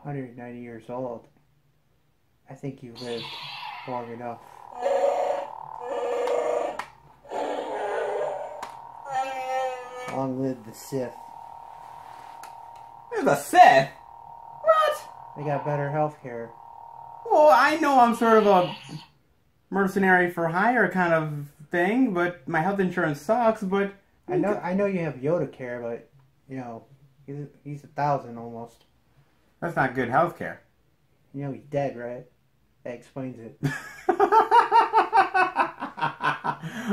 190 years old. I think you lived long enough. Long live the Sith. There's a Sith? What? They got better health care. Well, I know I'm sort of a mercenary for hire kind of thing, but my health insurance sucks, but... I know you have Yoda care, but, you know, he's 1,000 almost. That's not good health care. You know he's dead, right? That explains it.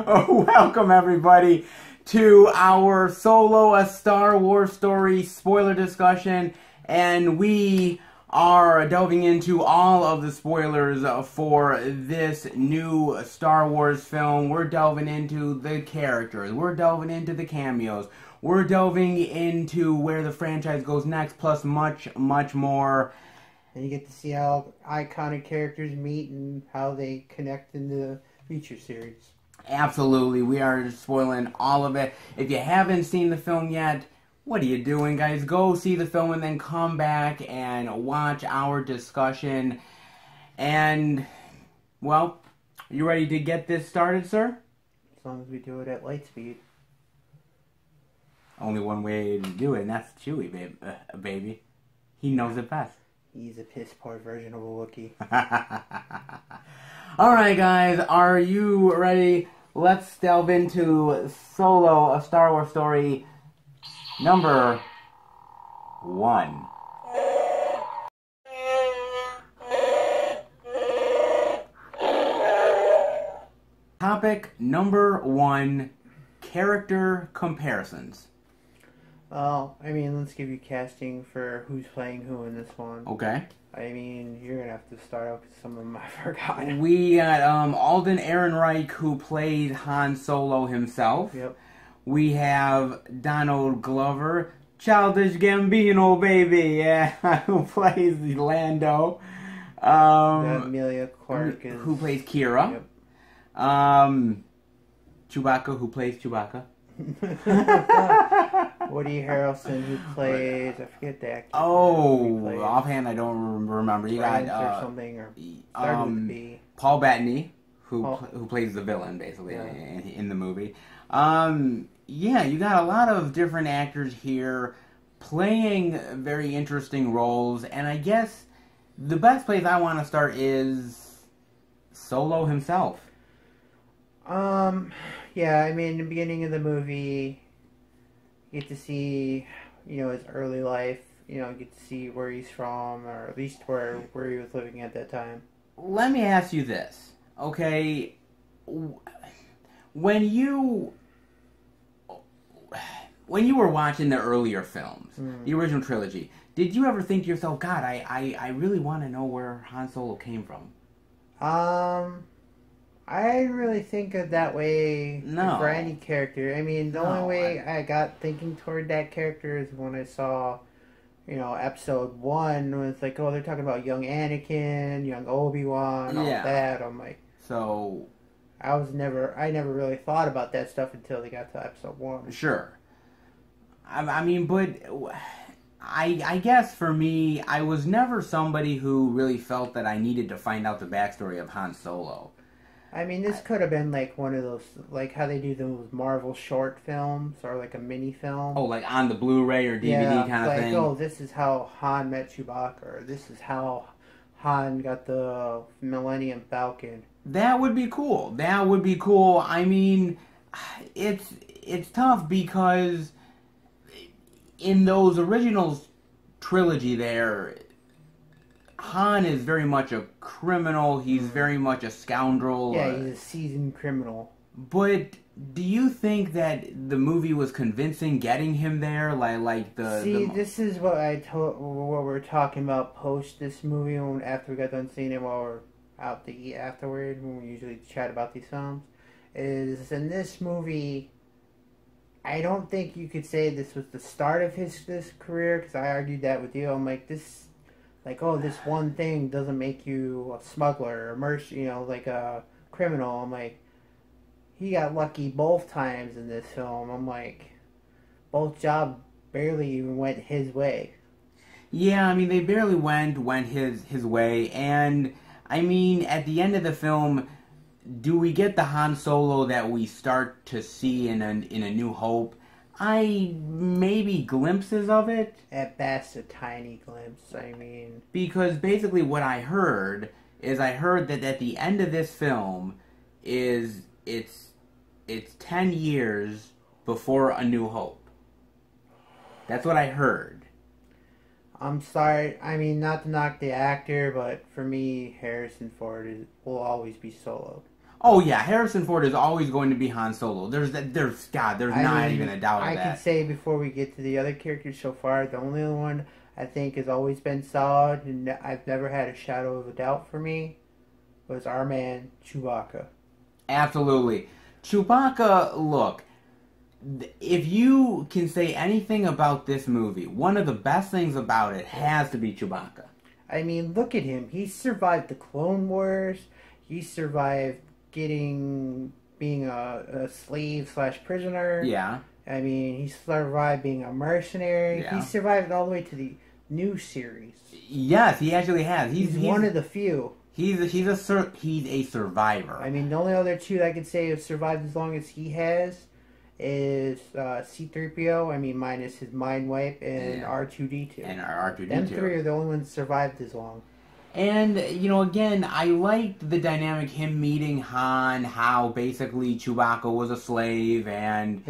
Oh, welcome everybody to our Solo A Star Wars Story spoiler discussion, and we are delving into all of the spoilers for this new Star Wars film. We're delving into the characters, we're delving into the cameos, we're delving into where the franchise goes next, plus much, much more. And you get to see how iconic characters meet and how they connect in the future series. Absolutely, we are spoiling all of it. If you haven't seen the film yet, what are you doing, guys? Go see the film and then come back and watch our discussion. And, well, you ready to get this started, sir? As long as we do it at light speed. Only one way to do it, and that's Chewie, baby. He knows it best. He's a piss-poor version of a Wookiee. Alright, guys, are you ready? Let's delve into Solo, A Star Wars Story, number 1. Topic number 1, character comparisons. Well, I mean, let's give you casting for who's playing who in this one. Okay. I mean, you're going to have to start out with some of them I forgot. We got Alden Ehrenreich, who played Han Solo himself. Yep. We have Donald Glover, Childish Gambino, baby, yeah, who plays Lando. Amelia Clark who plays Kira. Yep. Chewbacca, who plays Chewbacca. Woody Harrelson, who plays, I forget the actor. Oh, offhand I don't remember. You got or something, or started with B. Paul Bettany, who plays the villain basically in the movie. Yeah, you got a lot of different actors here playing very interesting roles, and I guess the best place I want to start is Solo himself. Yeah, I mean, in the beginning of the movie, you get to see, you know, his early life, you know, get to see where he's from, or at least where he was living at that time. Let me ask you this, okay? When you were watching the earlier films, the original trilogy, did you ever think to yourself, God, I really want to know where Han Solo came from? I didn't really think of that way for any character. I mean, the only way I got thinking toward that character is when I saw, you know, episode 1, when it's like, oh, they're talking about young Anakin, young Obi-Wan, all that. I'm like, so I never really thought about that stuff until they got to episode 1. Sure. I mean, but I guess for me, I was never somebody who really felt that I needed to find out the backstory of Han Solo. I mean, this could have been like one of those, like how they do those Marvel short films, or like a mini film. Oh, like on the Blu-ray or DVD kind of thing? Oh, this is how Han met Chewbacca, or this is how Han got the Millennium Falcon. That would be cool. That would be cool. I mean, it's tough because in those original trilogy there, Han is very much a criminal. He's very much a scoundrel. Yeah, he's a seasoned criminal. But do you think that the movie was convincing getting him there? This is what what we're talking about post this movie, after we got done seeing it, while we're out to eat afterward, when we usually chat about these films, is in this movie, I don't think you could say this was the start of this career, because I argued that with you. I'm like, this one thing doesn't make you a smuggler or like a criminal. I'm like, he got lucky both times in this film. I'm like, both jobs barely even went his way. Yeah, I mean, they barely went his way, and I mean, at the end of the film, do we get the Han Solo that we start to see in a New Hope? Maybe glimpses of it. At best, a tiny glimpse. I mean, because basically what I heard that at the end of this film it's 10 years before A New Hope. That's what I heard. I'm sorry. I mean, not to knock the actor, but for me, Harrison Ford will always be Solo. Oh yeah, Harrison Ford is always going to be Han Solo. There's not even a doubt of that. I can say before we get to the other characters so far, the only one I think has always been solid, and I've never had a shadow of a doubt for me, was our man Chewbacca. Absolutely. Chewbacca, look, if you can say anything about this movie, one of the best things about it has to be Chewbacca. I mean, look at him. He survived the Clone Wars. He survived being a slave / prisoner. Yeah. I mean, he survived being a mercenary. Yeah. He survived all the way to the new series. Yes, he actually has. He's one of the few. He's a survivor. I mean, the only other two that I could say have survived as long as he has is C-3PO. I mean, minus his mind wipe, and R2-D2. And R2-D2. Them three are the only ones that survived as long. And, you know, again, I liked the dynamic, him meeting Han, how basically Chewbacca was a slave, and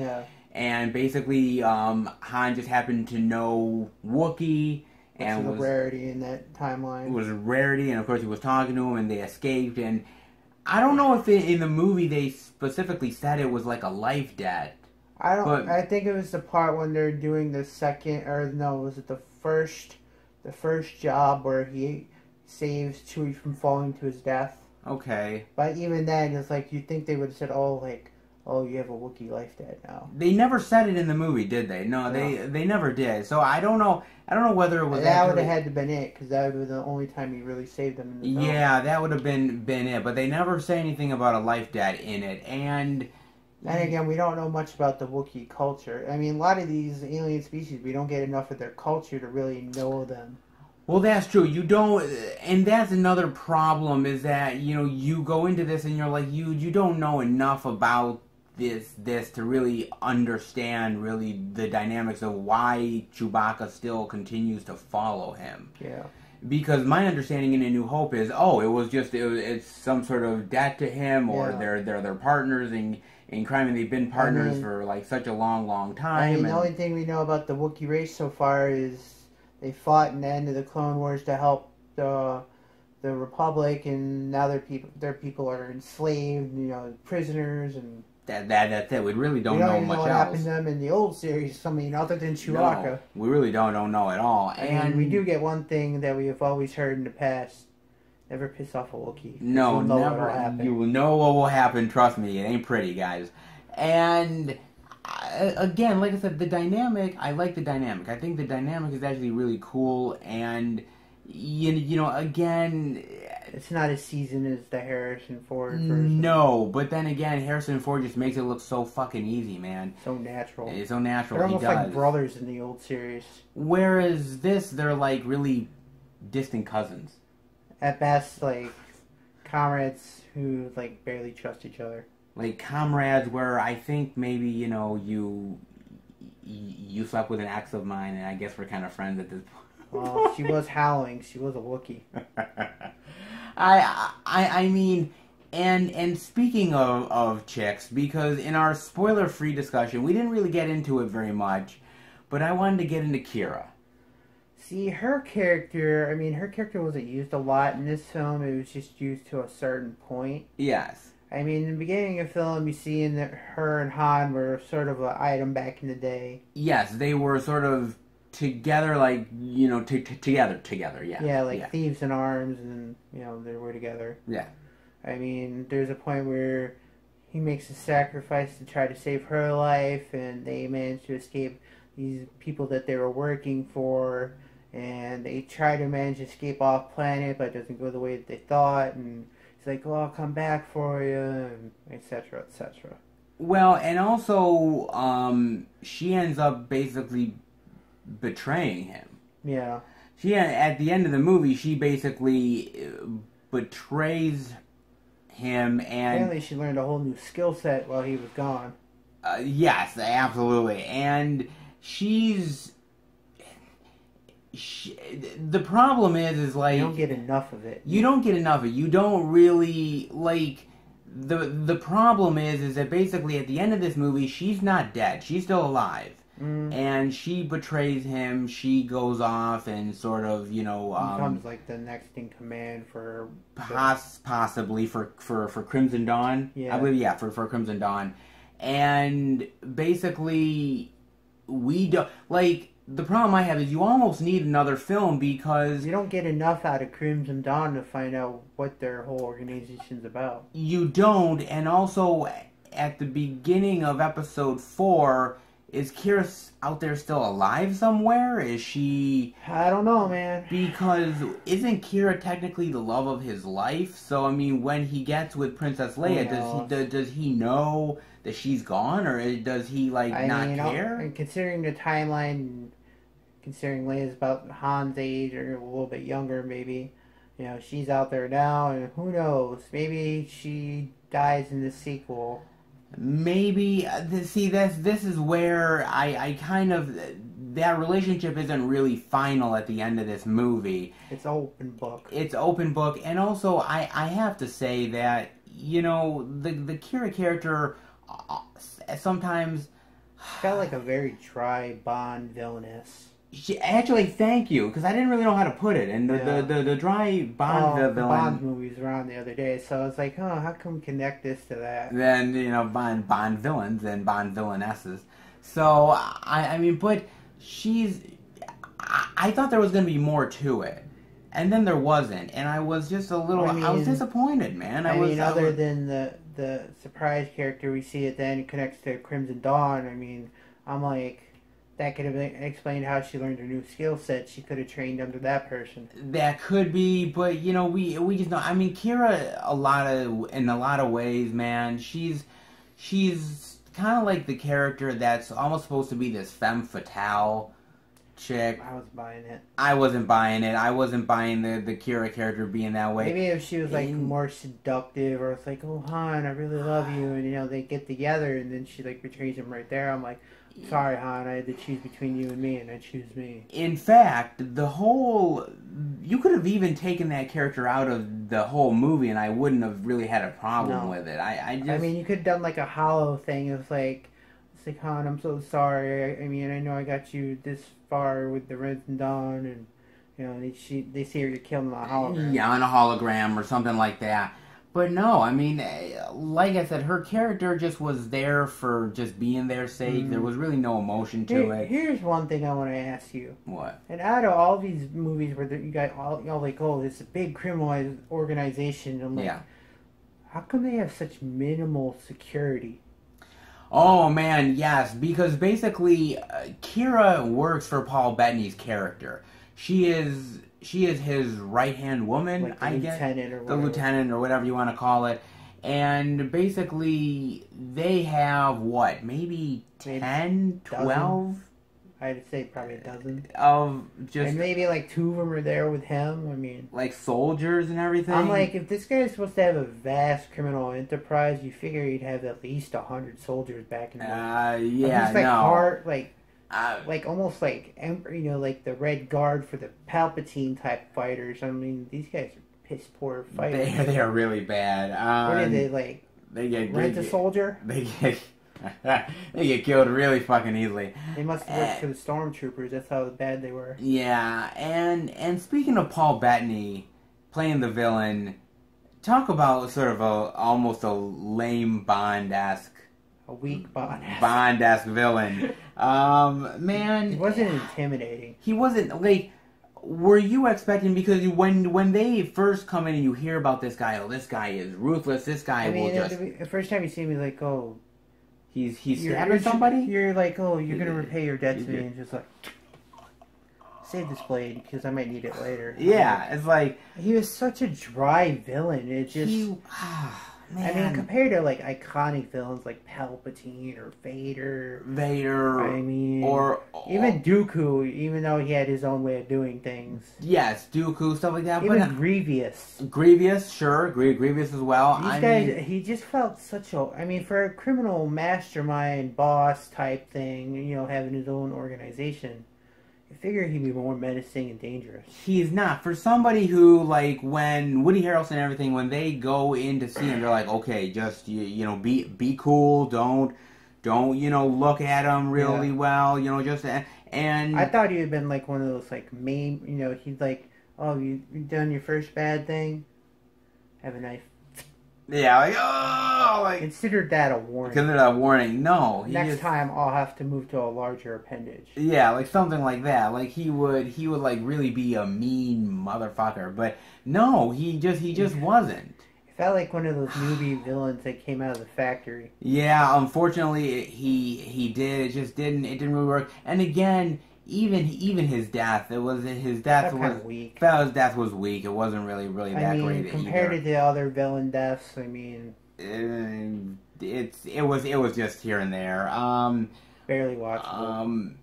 basically Han just happened to know Wookiee. And was a rarity in that timeline. It was a rarity, and of course he was talking to him, and they escaped. And I don't know if in the movie they specifically said it was like a life debt. I think it was the part when they're doing the was it the first job where he saves Chewie from falling to his death. Okay. But even then, it's like you'd think they would have said, "Oh, you have a Wookiee life debt now." They never said it in the movie, did they? No, they never did. So I don't know. I don't know whether it was that would have had to been it, because that would have been the only time he really saved them in the film. Yeah, that would have been it. But they never say anything about a life debt in it. And again, we don't know much about the Wookiee culture. I mean, a lot of these alien species, we don't get enough of their culture to really know them. Well, that's true. You don't, and that's another problem, is that, you know, you go into this and you're like, you don't know enough about this to really understand really the dynamics of why Chewbacca still continues to follow him. Yeah. Because my understanding in A New Hope is, it's some sort of debt to him, or they're partners in crime, and they've been partners for like such a long time. I mean, the only thing we know about the Wookiee race so far is they fought in the end of the Clone Wars to help the Republic, and now their people are enslaved, you know, prisoners, and that's it. We really don't know much else. What happened to them in the old series. I mean, other than Chewbacca. No, we really don't know at all. And we do get one thing that we have always heard in the past: never piss off a Wookiee. No, never. You will know what will happen. Trust me, it ain't pretty, guys. And again, like I said, the dynamic. I like the dynamic. I think the dynamic is actually really cool. And you know, again, it's not as seasoned as the Harrison Ford version. No, but then again, Harrison Ford just makes it look so fucking easy, man. So natural. It's so natural. They're almost like brothers in the old series. Whereas this, they're like really distant cousins. At best, like comrades who like barely trust each other. Like comrades where I think maybe, you know, you slept with an ex of mine, and I guess we're kind of friends at this point. Well, she was howling. She was a Wookiee. I mean, and speaking of chicks, because in our spoiler-free discussion, we didn't really get into it very much, but I wanted to get into Kira. See, her character wasn't used a lot in this film. It was just used to a certain point. Yes. I mean, in the beginning of the film, you see that her and Han were sort of an item back in the day. Yes, they were sort of together, like, you know, together, yeah. Yeah, like thieves in arms, and, you know, they were together. Yeah. I mean, there's a point where he makes a sacrifice to try to save her life, and they manage to escape these people that they were working for, and they try to manage to escape off planet, but it doesn't go the way that they thought, and he's like, well, I'll come back for you, and etc., etc. Well, and also, she ends up basically betraying him. Yeah. at the end of the movie, she basically betrays him, and Apparently she learned a whole new skill set while he was gone. Yes, absolutely. And the problem is like... You don't get enough of it. You don't get enough of it. You don't really, like... The problem is that basically at the end of this movie, she's not dead. She's still alive. And she betrays him. She goes off and sort of, becomes like the next in command for... possibly for Crimson Dawn. Yeah. I believe, for Crimson Dawn. And basically, we don't... Like, the problem I have is you almost need another film because... You don't get enough out of Crimson Dawn to find out what their whole organization's about. You don't, and also at the beginning of episode 4, is Kira out there still alive somewhere? Is she... I don't know, man. Because isn't Kira technically the love of his life? So, I mean, when he gets with Princess Leia, does he know that she's gone, or does he, like, not care? And considering the timeline, considering Leia's about Han's age, or a little bit younger, maybe, she's out there now, and who knows? Maybe she dies in the sequel. Maybe. See, this is where I kind of... That relationship isn't really final at the end of this movie. It's open book. It's open book, and also I have to say that, the Kira character sometimes... She's got like a very dry Bond villainess. Actually, thank you, because I didn't really know how to put it. And the dry Bond villain... The Bond movies were on the other day, so I was like, how come we connect this to that? Then, Bond villains and Bond villainesses. So, I mean, but she's... I thought there was going to be more to it. And then there wasn't. And I was just a little... I was disappointed, man. Other than the surprise character we see at the end connects to Crimson Dawn, I mean, I'm like... That could have explained how she learned her new skill set. She could have trained under that person. That could be, but we just know. I mean, Kira, in a lot of ways, man, she's kind of like the character that's almost supposed to be this femme fatale chick. I was buying it. I wasn't buying it. I wasn't buying the Kira character being that way. Maybe if she was like more seductive, or it's like, oh Han, I really love you, and they get together, and then she like betrays him right there. I'm like, sorry, Han, I had to choose between you and me, and I choose me. In fact, you could have even taken that character out of the whole movie, and I wouldn't have really had a problem with it. I mean, you could have done like a hollow thing. It's like, Han, I'm so sorry. I mean, I know I got you this far with the Red and Dawn, and they see her get killed on a hologram. Yeah, on a hologram or something like that. But no, I mean, like I said, her character just was there for just being their sake. There was really no emotion to it. Here's one thing I want to ask you. What? And out of all these movies where you got all like, oh, it's a big criminal organization, I'm like, how come they have such minimal security? Oh man, yes, because basically, Kira works for Paul Bettany's character. She is his right-hand woman, like I guess. The lieutenant, or whatever you want to call it. And basically, they have, what, maybe 10, 12? I'd say probably a dozen. And maybe like 2 of them are there with him. I mean, like soldiers and everything. I'm like, if this guy is supposed to have a vast criminal enterprise, you figure he'd have at least 100 soldiers back in the yeah, like almost like like the Red Guard for the Palpatine type fighters. I mean, these guys are piss poor fighters. They are really bad. What did they like? They get rent a soldier. They get killed really fucking easily. They must have worked for the stormtroopers. That's how bad they were. Yeah, and speaking of Paul Bettany playing the villain, talk about sort of almost a lame Bond-esque. A weak Bond-esque villain. Man, he wasn't intimidating. He wasn't like. Were you expecting, because when they first come in and you hear about this guy, oh, this guy is ruthless. This guy will just. The first time you see him, he's like, oh. He's stabbing somebody? You're like, oh, you're going to repay your debt to me. And just like, save this blade because I might need it later. Yeah, it's like... He was such a dry villain. It just... I mean, compared to like iconic villains like Palpatine or Vader, I mean, or even Dooku, even though he had his own way of doing things. Yes, Dooku, stuff like that. Even but Grievous, sure, Grievous as well. These guys, he just felt such a. I mean, for a criminal mastermind boss type thing, having his own organization. I figure he'd be more menacing and dangerous. He's not. For somebody who, like, when Woody Harrelson and everything, when they go in to see him, they're like, okay, just, be cool, don't, look at him really well, just, and... I thought he had been, like, one of those, like, he's like, oh, you done your first bad thing? Have a knife. Yeah, like, oh, like... Consider that a warning. Consider that a warning. No. Next time, I'll have to move to a larger appendage. Yeah, like something like that. Like, he would like, really be a mean motherfucker. But, no, he just wasn't. It felt like one of those movie villains that came out of the factory. Yeah, unfortunately, he did. It didn't really work. And again... Even his death, his death was weak. His death was weak. It wasn't really that great. Compared to the other villain deaths, I mean, it was just here and there. Barely watchable.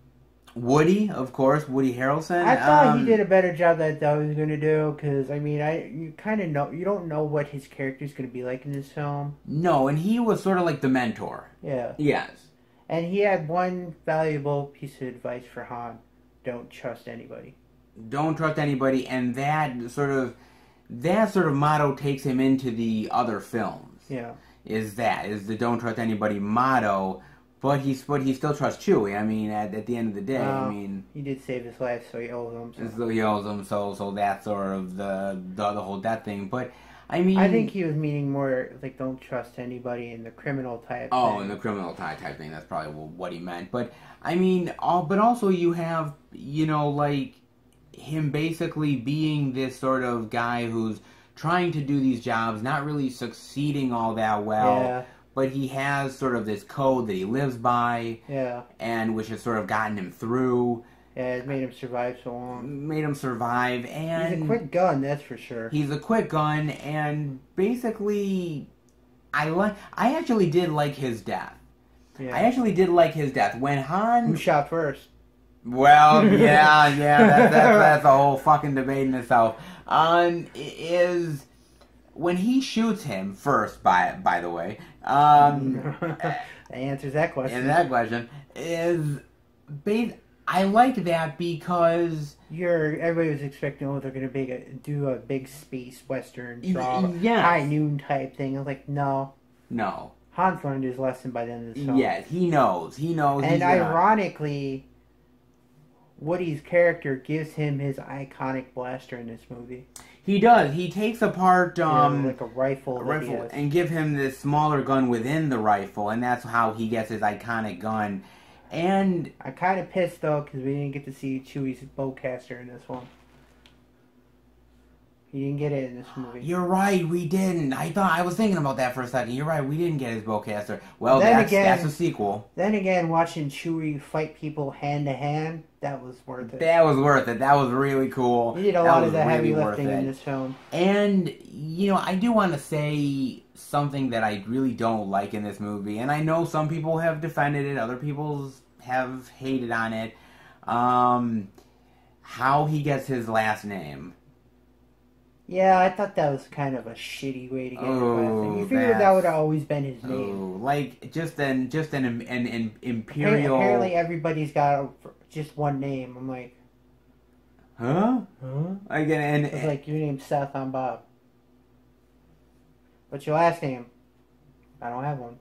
Woody, of course, Woody Harrelson. I thought he did a better job than I thought he was going to do, because I mean, you kind of know, you don't know what his character's going to be like in this film. No, and he was sort of like the mentor. Yeah. Yes. And he had one valuable piece of advice for Han. Don't trust anybody. Don't trust anybody, and that sort of motto takes him into the other films. Yeah. Is the don't trust anybody motto, but he still trusts Chewie. I mean, at the end of the day, I mean... He did save his life, so he owes him. So he owes him, so that's sort of the whole death thing, but... I mean... I think he was meaning more, like, don't trust anybody in the criminal type thing. In the criminal type thing. That's probably what he meant. But, I mean, but also you have, like, him basically being this sort of guy who's trying to do these jobs, not really succeeding all that well. Yeah. But he has sort of this code that he lives by. Yeah. And which has sort of gotten him through. Yeah, it made him survive so long. And... He's a quick gun, that's for sure. He's a quick gun, and basically, I actually did like his death. Yeah. I actually did like his death. When Han... Who shot first? Well, yeah, that's a whole fucking debate in itself. Is... When he shoots him first, by the way... that answers that question. And that question is... I like that because... Everybody was expecting, they're going to do a big space western drama, high noon type thing. I was like, no. No. Han's learned his lesson by the end of the film. Yes, he knows. And ironically, Woody's character gives him his iconic blaster in this movie. He does. He takes apart like a rifle and give him this smaller gun within the rifle, and that's how he gets his iconic gun. And I'm kind of pissed though because we didn't get to see Chewie's bowcaster in this one. He didn't get it in this movie. You're right, we didn't. I was thinking about that for a second. You're right, we didn't get his bowcaster. Well, that's a sequel. Then again, watching Chewie fight people hand to hand, that was worth it. That was worth it. That was really cool. He did a lot of the heavy lifting in this film. And I do want to say something that I really don't like in this movie, and I know some people have defended it, other people have hated on it. How he gets his last name. Yeah, I thought that was kind of a shitty way to get his last name. You figured that would have always been his name. Like just an imperial. Apparently, everybody's got just one name. I'm like, huh? Again, it's like your name's Seth. I'm Bob. What's your last name? I don't have one.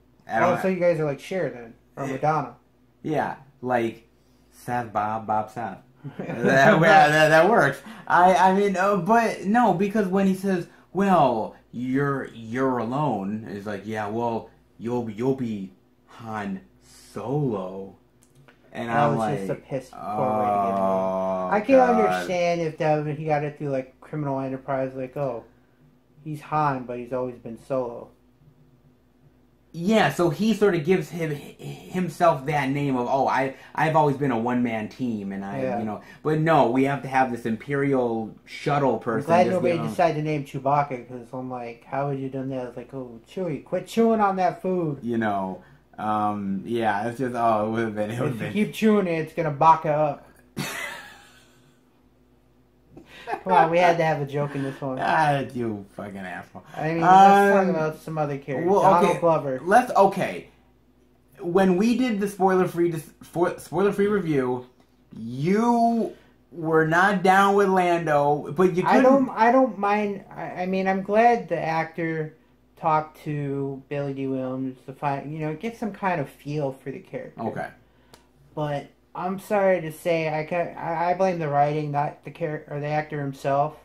So you guys are like Cher then, or Madonna. Yeah, like Seth, Bob, Seth. that works. I mean, but no, because when he says, "Well, you're alone," it's like, yeah, well, you'll be Han Solo, and I'm like, just a piss poor way to get him. I can understand if he got it through like criminal enterprise, like, oh, he's Han, but he's always been Solo. Yeah, so he sort of gives himself that name of, oh, I've always been a one-man team, and but no, we have to have this Imperial shuttle person. I'm glad nobody decided to name Chewbacca, because I'm like, how would you done that? It's like, oh, Chewie, quit chewing on that food. Yeah, it's just, it would have been. If you keep chewing it, it's gonna baka up. Come on, we had to have a joke in this one. You fucking asshole. I mean, let's talk about some other characters. Well, Donald Glover. When we did the spoiler-free review, you were not down with Lando, but you couldn't... I don't mind. I mean, I'm glad the actor talked to Billy D. Williams to find, get some kind of feel for the character. Okay. But I'm sorry to say, I blame the writing, not the character or the actor himself.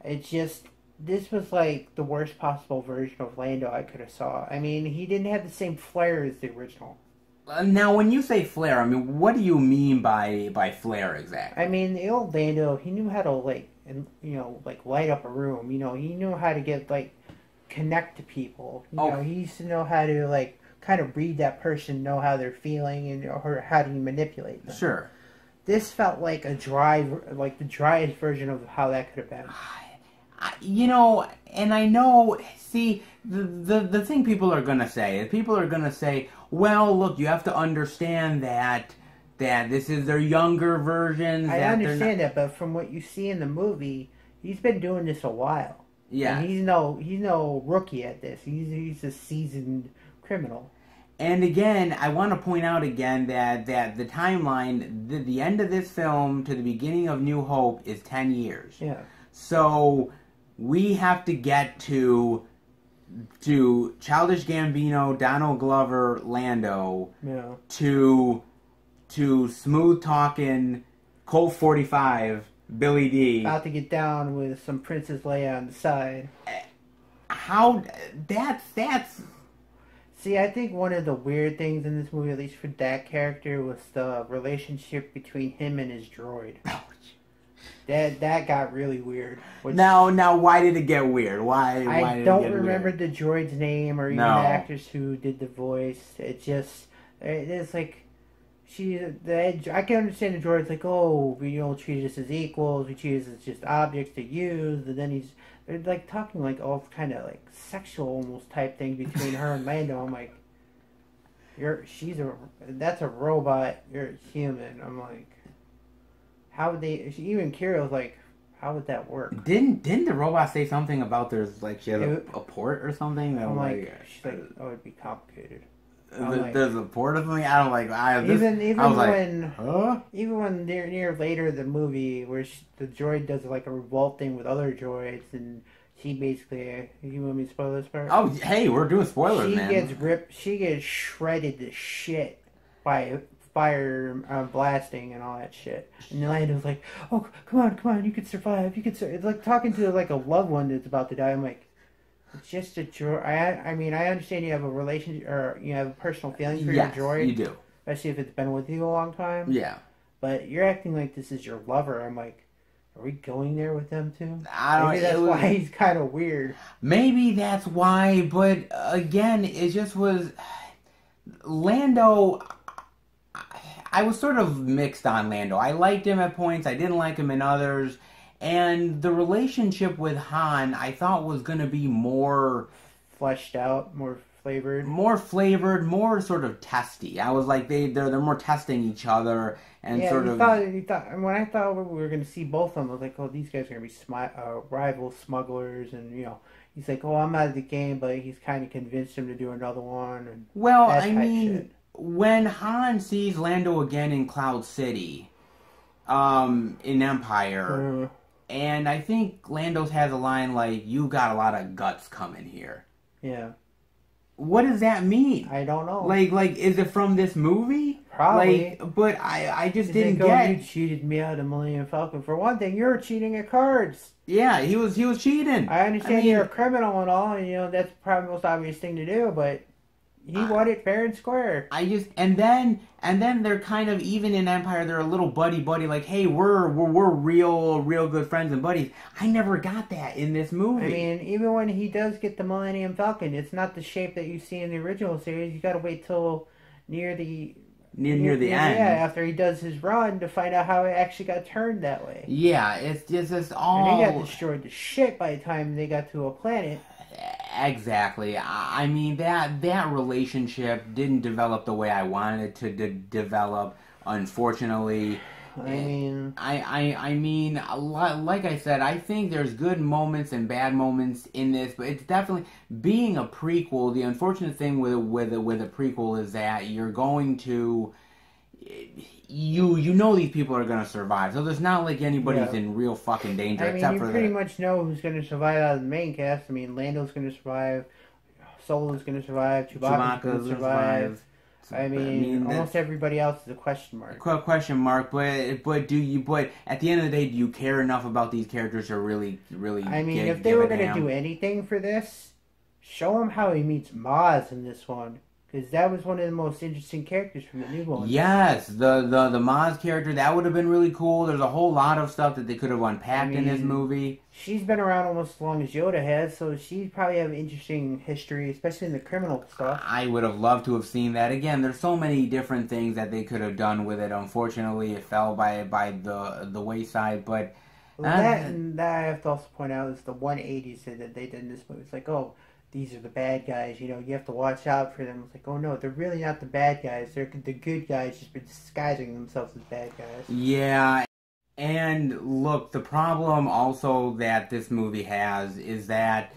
It's just, this was like the worst possible version of Lando I could have saw. I mean, he didn't have the same flair as the original. Now, when you say flair, I mean, what do you mean by flair exactly? I mean, the old Lando, he knew how to light up a room. He knew how to get connect to people. He used to know how to kind of read that person, know how they're feeling, or how do you manipulate them. Sure. This felt like the driest version of how that could have been. And I know, see, the thing people are going to say, well, look, you have to understand that this is their younger versions. I understand that, but from what you see in the movie, he's been doing this a while. Yeah. And he's no rookie at this. He's a seasoned criminal. And again, I want to point out again that the timeline, the end of this film to the beginning of New Hope is 10 years. Yeah. So we have to get to Childish Gambino, Donald Glover, Lando, to smooth talking Colt 45, Billy D. About to get down with some Princess Leia on the side. That's See, I think one of the weird things in this movie, at least for that character, was the relationship between him and his droid. That got really weird. Now, why did it get weird? Why I did it don't get remember weird? the droid's name or even the actors who did the voice. It's like I can understand the droid's like, oh, we don't treat us as equals. We treat us as just objects to use. And then they're talking all kind of sexual almost type thing between her and Lando. I'm like, that's a robot. You're a human. I'm like, how would they? Even Kira's like, how would that work? Didn't the robot say something about there's she has a port or something? I'm like, she's like, oh, it'd be complicated. There's a port or something. I don't like. Even when near later the movie where the droid does a revolt thing with other droids, and she basically, you want me to spoil this part? Oh, hey, we're doing spoilers, man. She gets shredded to shit by fire blasting and all that shit. And Lando's like, oh, come on, you can survive. It's like talking to a loved one that's about to die. I'm like, it's just a droid. I mean, I understand you have a relationship, or you have personal feelings for your droid. You do. Especially if it's been with you a long time. Yeah. But you're acting like this is your lover. I'm like, are we going there with them too? Maybe that's why he's kind of weird. Maybe that's why, but again, it just was... Lando... I was sort of mixed on Lando. I liked him at points, I didn't like him in others. And the relationship with Han, I thought was going to be more... fleshed out, more flavored. More flavored, more sort of testy. I was like, they're more testing each other and sort of... When I thought we were going to see both of them, I was like, oh, these guys are going to be rival smugglers. And, he's like, oh, I'm out of the game, but he's kind of convinced him to do another one. And well, I mean, when Han sees Lando again in Cloud City, in Empire... And I think Lando's has a line like, you got a lot of guts coming here. Yeah. What does that mean? I don't know. Is it from this movie? Probably. But I just didn't get... You cheated me out of Millennium Falcon. For one thing, you're cheating at cards. Yeah, he was cheating. I understand you're a criminal and all, and that's probably the most obvious thing to do, but He won it fair and square. And then they're kind of, even in Empire, they're a little buddy, like, hey, we're real good friends and buddies. I never got that in this movie. I mean, even when he does get the Millennium Falcon, it's not the shape that you see in the original series. You got to wait till near the end. Yeah, after he does his run to find out how it actually got turned that way. Yeah, it's just all. And they got destroyed to shit by the time they got to a planet. Exactly. I mean, that relationship didn't develop the way I wanted it to develop, unfortunately. I mean, like I said, I think there's good moments and bad moments in this, but it's definitely, being a prequel, the unfortunate thing with a prequel is that you're going to, you know these people are going to survive, so there's not like anybody's in real fucking danger. I mean, you pretty much know who's going to survive out of the main cast. I mean, Lando's going to survive, Solo's going to survive, Chewbacca's going to survive. I mean, almost everybody else is a question mark. Question mark, but at the end of the day, do you care enough about these characters to really? I mean, if they were going to do anything for this, show him how he meets Maz in this one. Because that was one of the most interesting characters from the new one. Yes, the Maz character, that would have been really cool. There's a whole lot of stuff that they could have unpacked in this movie. She's been around almost as long as Yoda has, so she probably have interesting history, especially in the criminal stuff. I would have loved to have seen that. Again, there's so many different things that they could have done with it. Unfortunately, it fell by the wayside, but... that I have to also point out is the 180s that they did in this movie. It's like, oh, these are the bad guys, you know, you have to watch out for them. It's like, oh no, they're really not the bad guys. They're the good guys, just been disguising themselves as bad guys. Yeah, and look, the problem also that this movie has is that,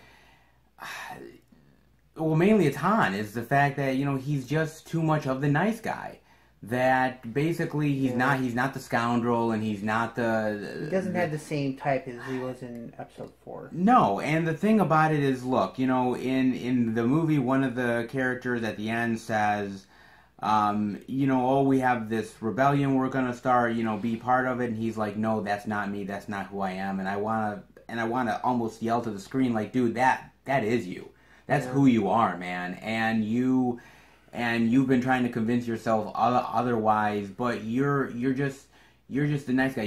well, mainly it's Han, is the fact that, you know, he's just too much of the nice guy. That basically he's not the scoundrel, and he's not the... He doesn't have the same type as he was in Episode 4. No, and the thing about it is, look, you know, in the movie, one of the characters at the end says, you know, oh, we have this rebellion we're gonna start, you know, be part of it, and he's like, no, that's not me, that's not who I am, and I wanna almost yell to the screen, like, dude, that is you. That's who you are, man, and you've been trying to convince yourself otherwise, but you're just the nice guy.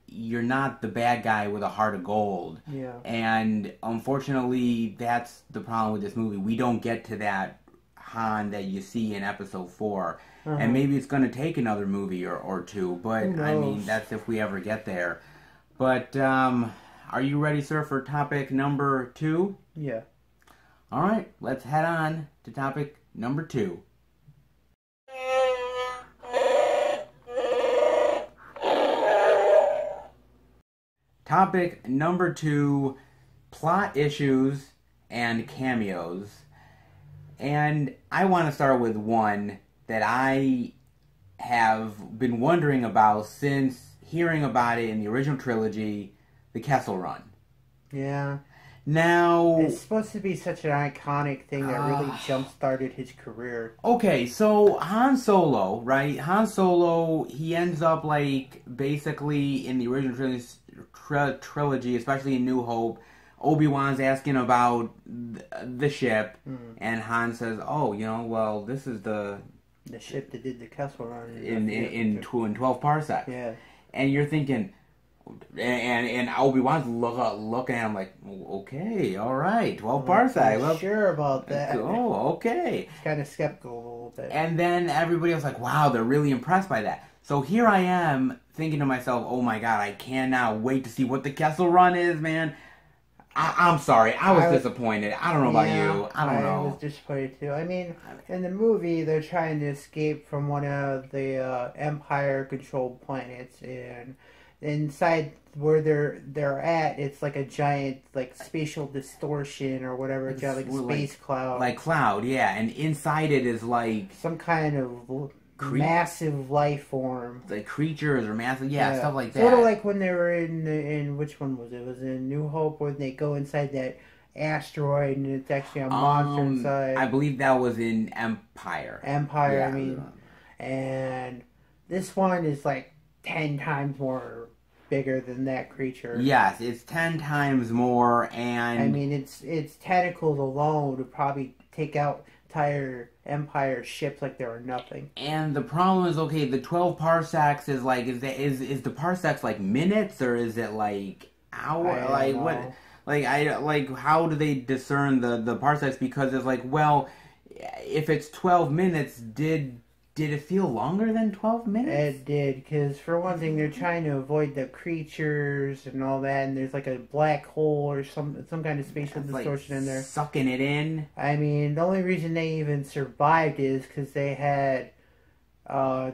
You're not the bad guy with a heart of gold. Yeah. And unfortunately, that's the problem with this movie. We don't get to that Han that you see in Episode 4. And maybe it's going to take another movie or two, but I mean, that's if we ever get there. But are you ready, sir, for topic number 2? Yeah. All right, let's head on to topic number 2. Topic number 2, plot issues and cameos. And I want to start with one that I have been wondering about since hearing about it in the original trilogy, the Kessel Run. Yeah. Now, it's supposed to be such an iconic thing that really jump-started his career. Okay, so Han Solo, right? Han Solo, he ends up, like, basically in the original trilogy, especially in New Hope, Obi-Wan's asking about the ship, and Han says, oh, you know, well, this is the ship that did the Kessel Run. In 12 parsecs. Yeah. And you're thinking... And Obi-Wan's looking at him like, okay, all right, 12 parsecs. I'm sure about that. Oh, okay. He's kind of skeptical a little bit. And then everybody else like, wow, they're really impressed by that. So here I am thinking to myself, oh my god, I cannot wait to see what the Kessel Run is, man. I'm sorry, I was disappointed. I don't know about you. I don't know. I was disappointed too. I mean, in the movie, they're trying to escape from one of the Empire-controlled planets, and inside where they're at, it's like a giant like spatial distortion or whatever. It's got like a space cloud. Like cloud, yeah. And inside it is like some kind of massive life form. Like creatures or massive, stuff like that. Sort of like when they were in which one was it? It was in New Hope, when they go inside that asteroid and it's actually a monster inside. I believe that was in Empire. I mean, and this one is like 10 times more bigger than that creature. Yes, it's 10 times more, and I mean, its tentacles alone would probably take out entire Empire ships like they were nothing. And the problem is, okay, the 12 parsecs is like, is the parsecs like minutes, or is it like hour? Like what? Like how do they discern the parsecs? Because it's like, well, if it's 12 minutes, did it feel longer than 12 minutes? It did, because for one thing, they're trying to avoid the creatures and all that, and there's like a black hole or some kind of spatial distortion in there. Sucking it in. I mean, the only reason they even survived is because they had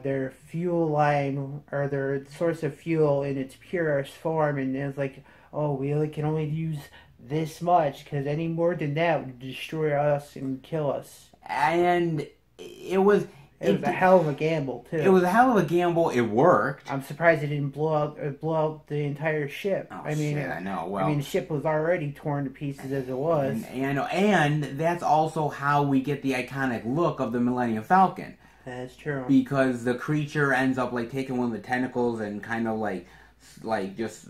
their fuel line, or their source of fuel in its purest form, and it was like, oh, we can only use this much, because any more than that would destroy us and kill us. And it was a hell of a gamble, too. It was a hell of a gamble. It worked. I'm surprised it didn't blow out the entire ship. Oh, I mean, shit, I know. Well, I mean, the ship was already torn to pieces as it was. And that's also how we get the iconic look of the Millennium Falcon. That's true. Because the creature ends up like taking one of the tentacles and kind of like just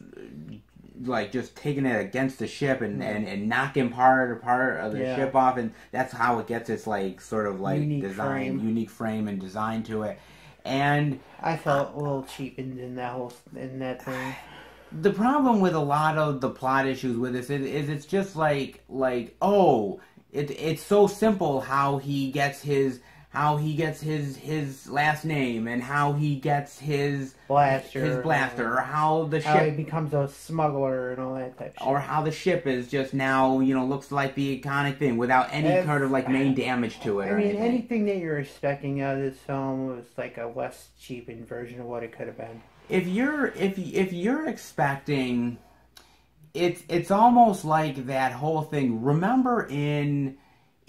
taking it against the ship and knocking part of the ship off, and that's how it gets its like sort of like unique frame and design to it. And I felt a little cheapened in that thing. The problem with a lot of the plot issues with this is it's just like it's so simple how he gets his last name, and how he gets his blaster, or how the ship he becomes a smuggler and all that type of shit. Or how the ship is just now, looks like the iconic thing without any kind of like main damage to it. I mean, anything that you're expecting out of this film was like a less cheapened version of what it could have been. If you're expecting, it's almost like that whole thing. Remember in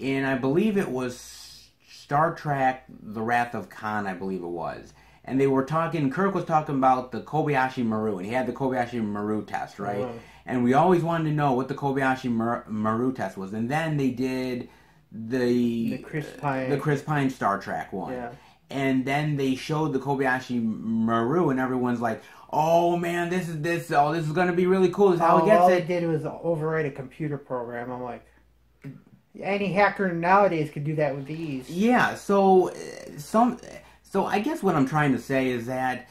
I believe it was Star Trek: The Wrath of Khan, I believe it was. And they were talking, Kirk was talking about the Kobayashi Maru, and he had the Kobayashi Maru test, right? Uh-huh. And we always wanted to know what the Kobayashi Maru test was. And then they did the Chris Pine Star Trek one. Yeah. And then they showed the Kobayashi Maru, and everyone's like, oh man, this is going to be really cool. This is how it gets all it. They did was overwrite a computer program. I'm like, any hacker nowadays could do that with ease. Yeah, so I guess what I'm trying to say is that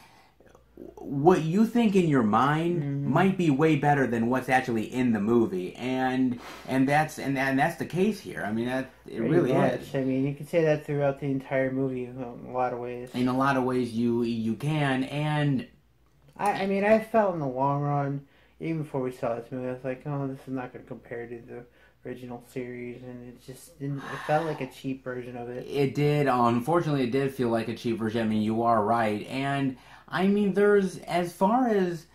what you think in your mind might be way better than what's actually in the movie, and that's the case here. I mean, it really is. I mean, you can say that throughout the entire movie in a lot of ways. In a lot of ways, you can, and I mean, I felt in the long run, even before we saw this movie, I was like, oh, this is not going to compare to the original series, and it just didn't. It felt like a cheap version of it. It did. Unfortunately, it did feel like a cheap version. I mean, you are right, and I mean, there's as far as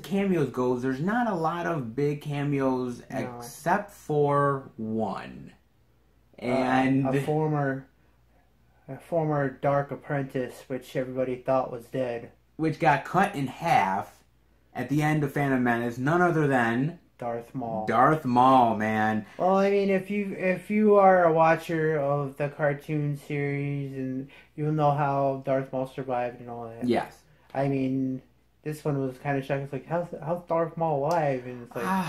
cameos goes, there's not a lot of big cameos except for one, and a former Dark Apprentice, which everybody thought was dead, which got cut in half at the end of Phantom Menace. None other than Darth Maul. Darth Maul, man. Well, I mean, if you are a watcher of the cartoon series, and you'll know how Darth Maul survived and all that. Yes. I mean, this one was kind of shocking. It's like, how's Darth Maul alive? And it's like,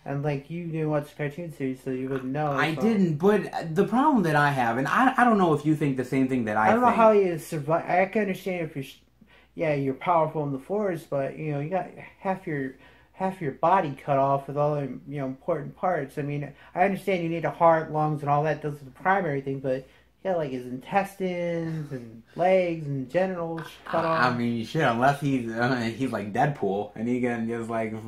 and like, you didn't watch the cartoon series, so you wouldn't know. I didn't, but the problem that I have, and I don't know if you think the same thing that I think. I don't know how you survive. I can understand if you're powerful in the Force, but you got half your body cut off with all the important parts. I mean, I understand you need a heart, lungs, and all that. Those are the primary things, but he had like his intestines and legs and genitals cut off. I mean, shit, unless he's like Deadpool and he can just like he's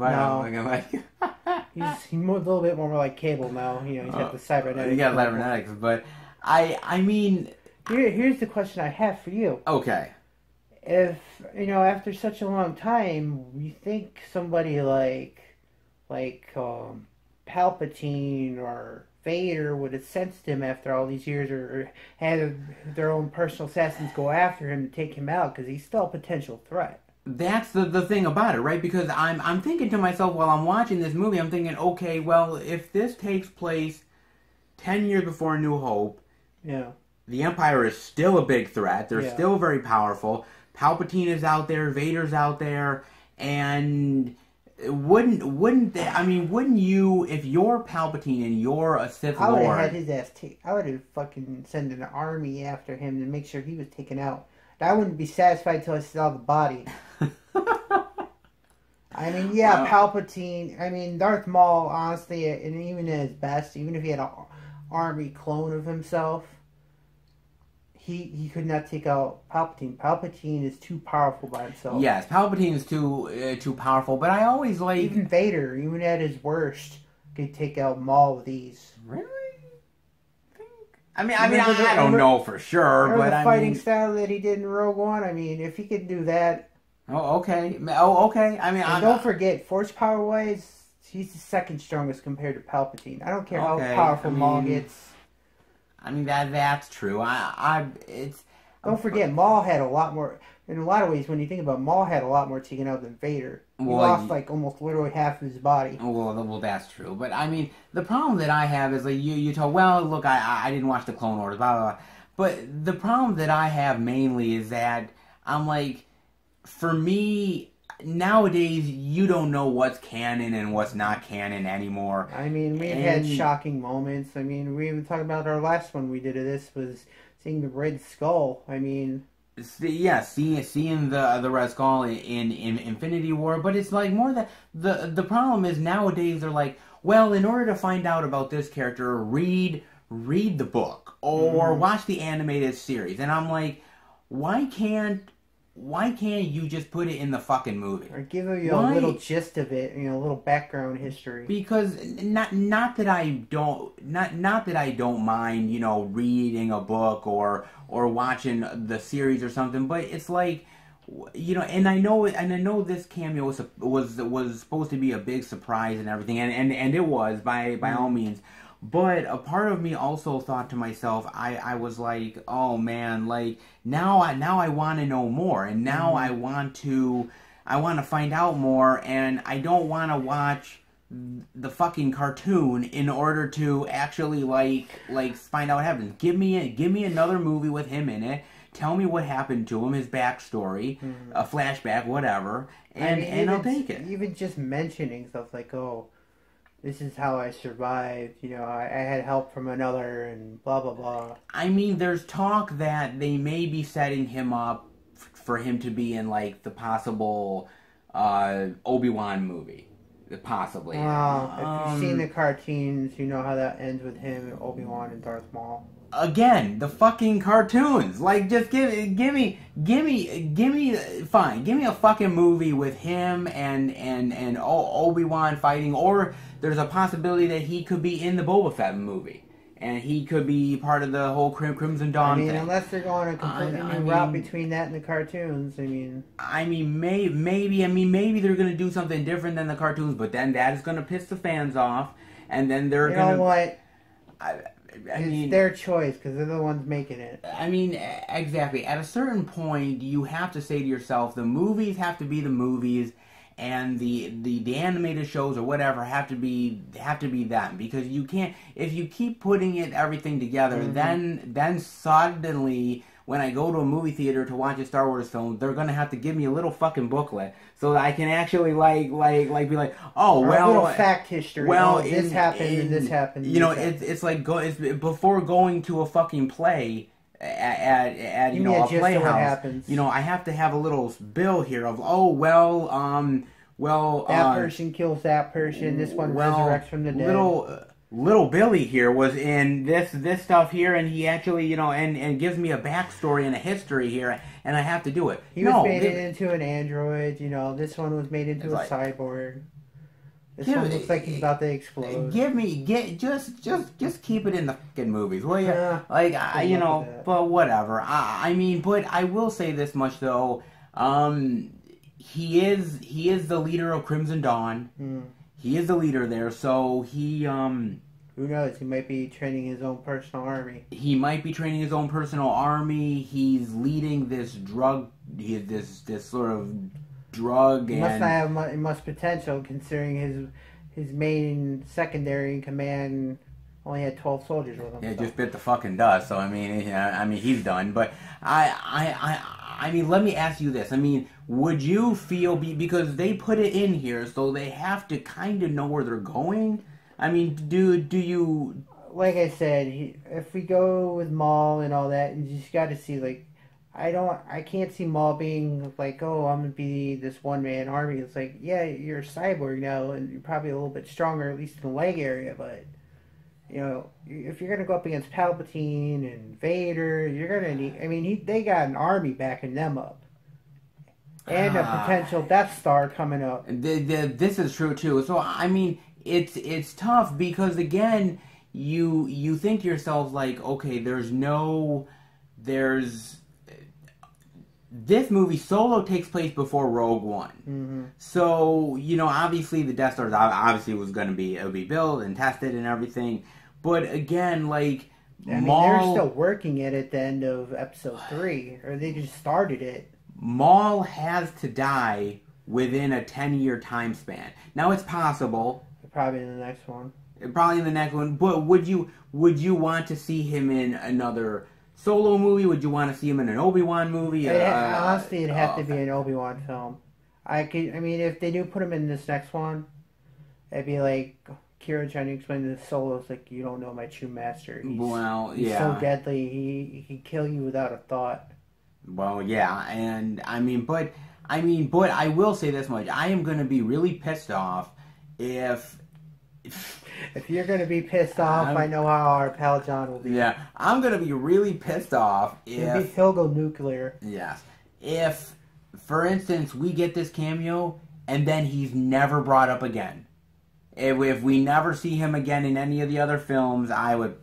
moved a little bit more like Cable now. He's got the cybernetics. He got cybernetics, but I mean, here's the question I have for you. Okay. If, after such a long time, you think somebody like Palpatine or Vader would have sensed him after all these years, or had their own personal assassins go after him to take him out, because he's still a potential threat. That's the thing about it, right? Because I'm thinking to myself while I'm watching this movie, I'm thinking, okay, well, if this takes place 10 years before A New Hope, yeah, the Empire is still a big threat. They're still very powerful. Palpatine is out there, Vader's out there, and Wouldn't they, I mean, wouldn't you, if you're Palpatine and you're a Sith I would Lord... have had his ass I would have fucking sent an army after him to make sure he was taken out. I wouldn't be satisfied till I saw the body. I mean, yeah, Palpatine. I mean, Darth Maul, honestly, and even at his best, even if he had an army clone of himself, he could not take out Palpatine. Palpatine is too powerful by himself. Yes, Palpatine is too powerful, but I always like... Even Vader, even at his worst, could take out Maul with ease. Really? I don't know for sure, but the fighting style that he did in Rogue One. I mean, if he could do that... Oh, okay. Oh, okay. I mean, don't forget, force power-wise, he's the second strongest compared to Palpatine. I don't care how powerful Maul gets. I mean, that's true. Don't forget, Maul had a lot more... In a lot of ways, when you think about it, Maul had a lot more taken out than Vader. He lost, like, almost literally half of his body. Well, that's true. But, I mean, the problem that I have is, like, you tell, well, look, I didn't watch the Clone Wars, blah, blah, blah. But the problem that I have mainly is that I'm, like, for me... Nowadays, you don't know what's canon and what's not canon anymore. I mean, we've had shocking moments. I mean, we even talked about our last one we did of this was seeing the Red Skull. I mean... Yeah, seeing the Red Skull in Infinity War, but it's like more that... The problem is nowadays they're like, well, in order to find out about this character, read the book or watch the animated series. And I'm like, why can't you just put it in the fucking movie? Or give you a little gist of it, a little background history. Because not that I don't mind, reading a book or watching the series or something, but it's like, and I know this cameo was supposed to be a big surprise and everything, and it was by all means. But a part of me also thought to myself, I was like, oh man, like now I want to know more, and now I want to find out more, and I don't want to watch the fucking cartoon in order to actually like find out what happens. Give me another movie with him in it. Tell me what happened to him, his backstory, a flashback, whatever, and I'll take it. Even just mentioning stuff like, oh, this is how I survived, I had help from another, and blah, blah, blah. I mean, there's talk that they may be setting him up for him to be in, like, the possible Obi-Wan movie. Possibly. If you've seen the cartoons, you know how that ends with him, Obi-Wan, and Darth Maul. Again, the fucking cartoons. Like, just give me, fine. Give me a fucking movie with him and Obi-Wan fighting, or there's a possibility that he could be in the Boba Fett movie. And he could be part of the whole Crimson Dawn thing. Unless they're going a completely new route between that and the cartoons, maybe they're going to do something different than the cartoons, but then that is going to piss the fans off, and then they're going to... You know what? It's their choice, because they're the ones making it. I mean, exactly. At a certain point, you have to say to yourself, the movies have to be the movies, and the animated shows or whatever have to be them, because you can't, if you keep putting everything together, then suddenly when I go to a movie theater to watch a Star Wars film, they're gonna have to give me a little fucking booklet so that I can actually like be like, oh, or well, a little fact history. Well, this happened and this happened. It's like before going to a fucking play. At a playhouse, I have to have a little bill here of that person kills that person. This one resurrects from the dead. Little Billy here was in this stuff here, and he actually and gives me a backstory and a history here, and I have to do it. He was made into an android. This one was made into a cyborg. This one looks like he's about to explode. Just keep it in the fucking movies, will you? But whatever. But I will say this much though. He is the leader of Crimson Dawn. He is the leader there, so he who knows? He might be training his own personal army. He's leading this drug. This sort of drug. He must not have much potential, considering his main secondary in command only had 12 soldiers with him. Yeah, just bit the fucking dust. So I mean, he's done. But I mean, let me ask you this. I mean, would you feel, because they put it in here, so they have to kind of know where they're going? I mean, do you... Like I said, if we go with Maul and all that, you just got to see, like, I can't see Maul being like, oh, I'm going to be this one-man army. It's like, yeah, you're a cyborg now, and you're probably a little bit stronger, at least in the leg area, but, you know, if you're going to go up against Palpatine and Vader, you're going to need, I mean, they got an army backing them up. And a potential Death Star coming up. This is true, too. So, I mean, it's tough because, again, you think to yourself, like, okay, this movie, Solo, takes place before Rogue One. Mm-hmm. So, you know, obviously the Death Star obviously was going to be built and tested and everything. But again, like, I mean, they're still working it at the end of Episode 3, or they just started it. Maul has to die within a 10-year time span. Now, it's possible. Probably in the next one. Probably in the next one. But would you want to see him in another Solo movie? Would you want to see him in an Obi-Wan movie? Honestly, it'd have to be an Obi-Wan film. I mean, if they do put him in this next one, it'd be like Kira trying to explain to the Solos, like, you don't know my true master. He's so deadly. He can kill you without a thought. Well, yeah, and I will say this much: I am going to be really pissed off if you're going to be pissed off, I know how our pal John will be. Yeah, I'm going to be really pissed off if... He'll go nuclear. Yes. If, for instance, we get this cameo, and then he's never brought up again. If we never see him again in any of the other films, I would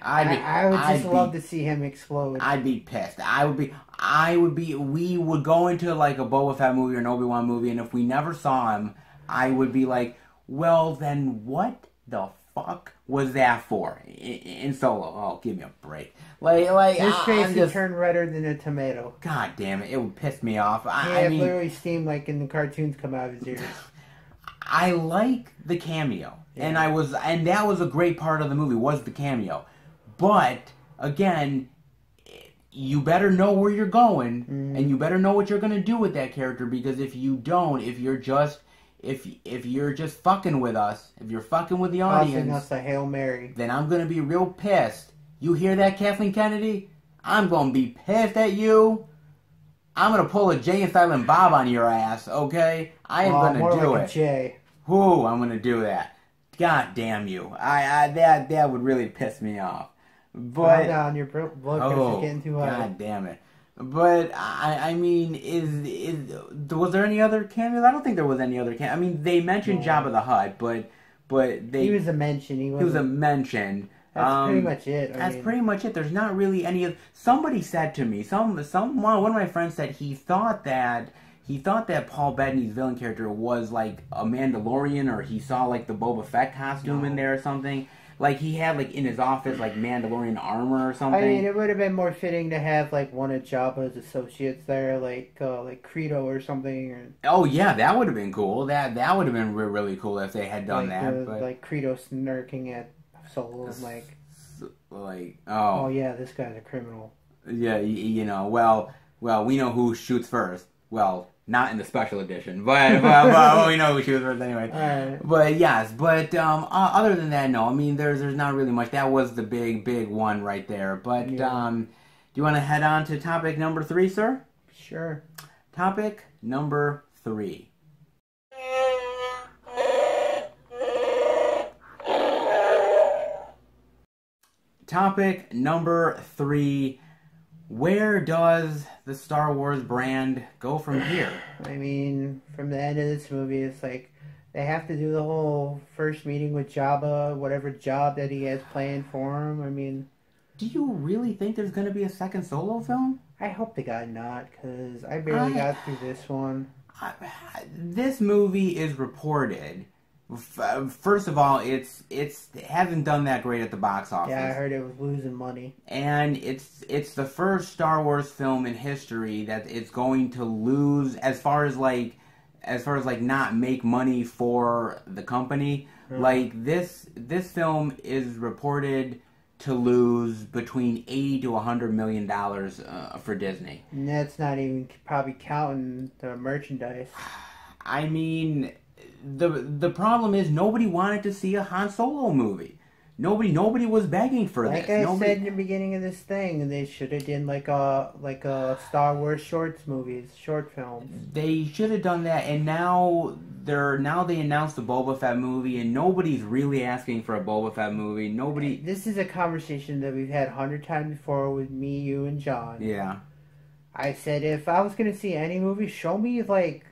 love to see him explode. I'd be pissed. We would go into like a Boba Fett movie or an Obi-Wan movie, and if we never saw him, I would be like, well, then what the fuck was that for in Solo? Oh, give me a break. Like his face would turn redder than a tomato. God damn it, it would piss me off. I mean, literally steam like in the cartoons come out of his ears. I like the cameo, and that was a great part of the movie, was the cameo. But again, you better know where you're going, and you better know what you're gonna do with that character, because if you don't, if you're just fucking with us, if you're fucking with the audience, us a Hail Mary, then I'm gonna be real pissed. You hear that, Kathleen Kennedy? I'm gonna be pissed at you. I'm gonna pull a Jay and Silent Bob on your ass, okay? I am gonna do it. Jay. Whoo, I'm gonna do that. God damn you! That would really piss me off. But calm down, your blood pressure's getting too high. God damn it! But I mean, was there any other cameos? I don't think there was any other cameos. I mean, they mentioned Jabba the Hutt, but he was a mention. He was a mention. That's pretty much it. That's pretty much it. There's not really any. Somebody said to me, one of my friends said he thought that Paul Bettany's villain character was like a Mandalorian, or he saw like the Boba Fett costume in there or something. Like he had like in his office like Mandalorian armor or something. I mean, it would have been more fitting to have like one of Jabba's associates there, like Credo or something. Or... Oh yeah, that would have been cool. That would have been really cool if they had done that. But... like Credo snarking at Solo, oh yeah, this guy's a criminal. Yeah, you know, well, we know who shoots first. Well, not in the special edition, but we know who shoots first anyway. Right. But yes, other than that, no. I mean, there's not really much. That was the big one right there. But yeah. Do you want to head on to topic number 3, sir? Sure. Topic number 3. Topic number 3. Where does the Star Wars brand go from here? I mean, from the end of this movie, it's like they have to do the whole first meeting with Jabba, whatever job that he has planned for him. I mean... Do you really think there's going to be a second Solo film? I hope to God not, because I barely got through this one. This movie is reported... First of all, it hasn't done that great at the box office. Yeah, I heard it was losing money. And it's the first Star Wars film in history that it's going to lose as far as not make money for the company. Like this film is reported to lose between $80 to $100 million for Disney. And that's not even probably counting the merchandise. I mean, the problem is nobody wanted to see a Han Solo movie. Nobody was begging for like this. I said in the beginning of this thing, they should have done like a Star Wars short films. They should have done that, and now they announced the Boba Fett movie, and nobody's really asking for a Boba Fett movie. Nobody. This is a conversation that we've had 100 times before with me, you, and John. Yeah. I said if I was gonna see any movie, show me like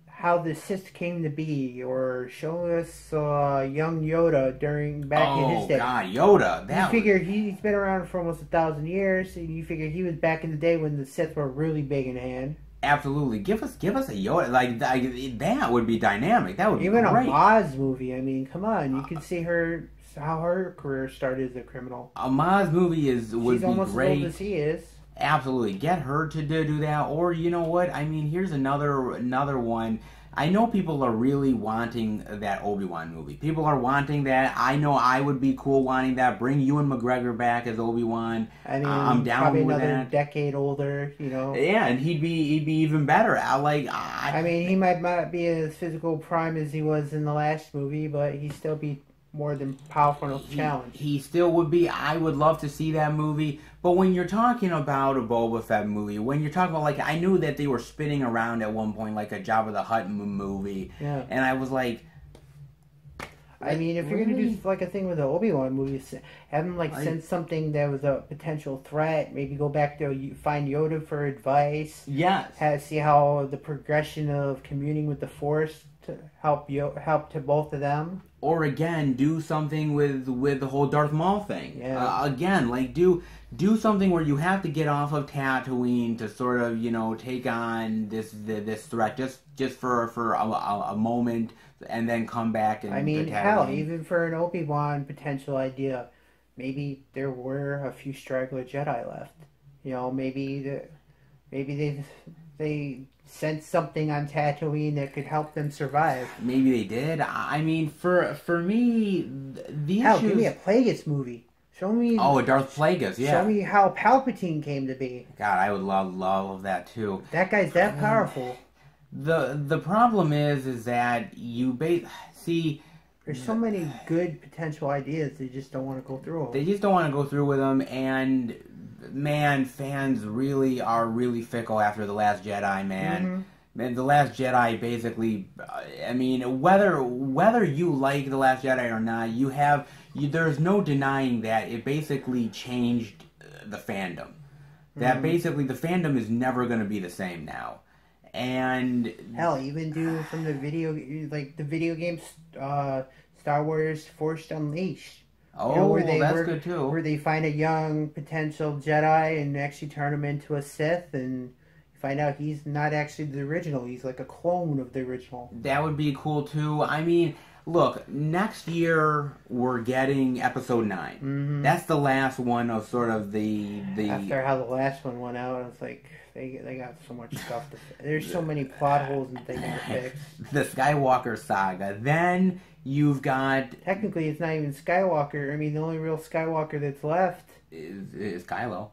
how the Sith came to be, or show us young Yoda back in his day. Oh God, Yoda! You figure he's been around for almost 1,000 years, and you figure he was back in the day when the Sith were really big in hand. Absolutely, give us a Yoda like that would be dynamic. That would be even great. A Maz movie. I mean, come on, you can see how her career started as a criminal. A Maz movie would She's be great. She's almost as old as he is. Absolutely, get her to do that. Or you know what? I mean, here's another one. I know people are really wanting that Obi-Wan movie. People are wanting that. I know I would be cool wanting that. Bring Ewan McGregor back as Obi-Wan. I mean, I'm down probably with another that. decade older, you know. Yeah, and he'd be even better. I mean, he might not be as physical prime as he was in the last movie, but he'd still be more than powerful enough to challenge. He still would be. I would love to see that movie. But when you're talking about a Boba Fett movie, when you're talking about, like, I knew that they were spinning around at one point, like a Jabba the Hutt movie. Yeah. And I was like... I mean, if you're going to do, like, a thing with the Obi-Wan movie, have him, like, send something that was a potential threat. Maybe go back to find Yoda for advice. Yes. See how the progression of communing with the Force to help to both of them. Or again, do something with the whole Darth Maul thing. Yeah. Again, like do something where you have to get off of Tatooine to sort of, you know, take on this threat just for a moment, and then come back and. I mean, hell, even for an Obi-Wan potential idea, maybe there were a few straggler Jedi left. You know, maybe they sent something on Tatooine that could help them survive. Maybe they did. I mean, for me, the hell, issues... give me a Plagueis movie. Show me. Oh, a Darth Plagueis, yeah. Show me how Palpatine came to be. God, I would love that too. That guy's that powerful. The problem is that you see. There's so many good potential ideas. They just don't want to go through them. They just don't want to go through with them, and man, fans are really fickle after The Last Jedi, man. Mm-hmm. Man, The Last Jedi basically, I mean, whether you like The Last Jedi or not, there's no denying that it basically changed the fandom. That basically the fandom is never going to be the same now. And hell, even from the video games, Star Wars Force Unleashed. Oh, that's good too. Where they find a young potential Jedi and actually turn him into a Sith, and you find out he's not actually the original. He's like a clone of the original. That would be cool too. I mean, look, next year we're getting Episode 9. Mm-hmm. That's the last one of sort of the. After how the last one went out, it's like they got so much stuff to. There's so many plot holes and things to fix. The Skywalker saga. Then you've got. Technically, it's not even Skywalker. I mean, the only real Skywalker that's left is Kylo.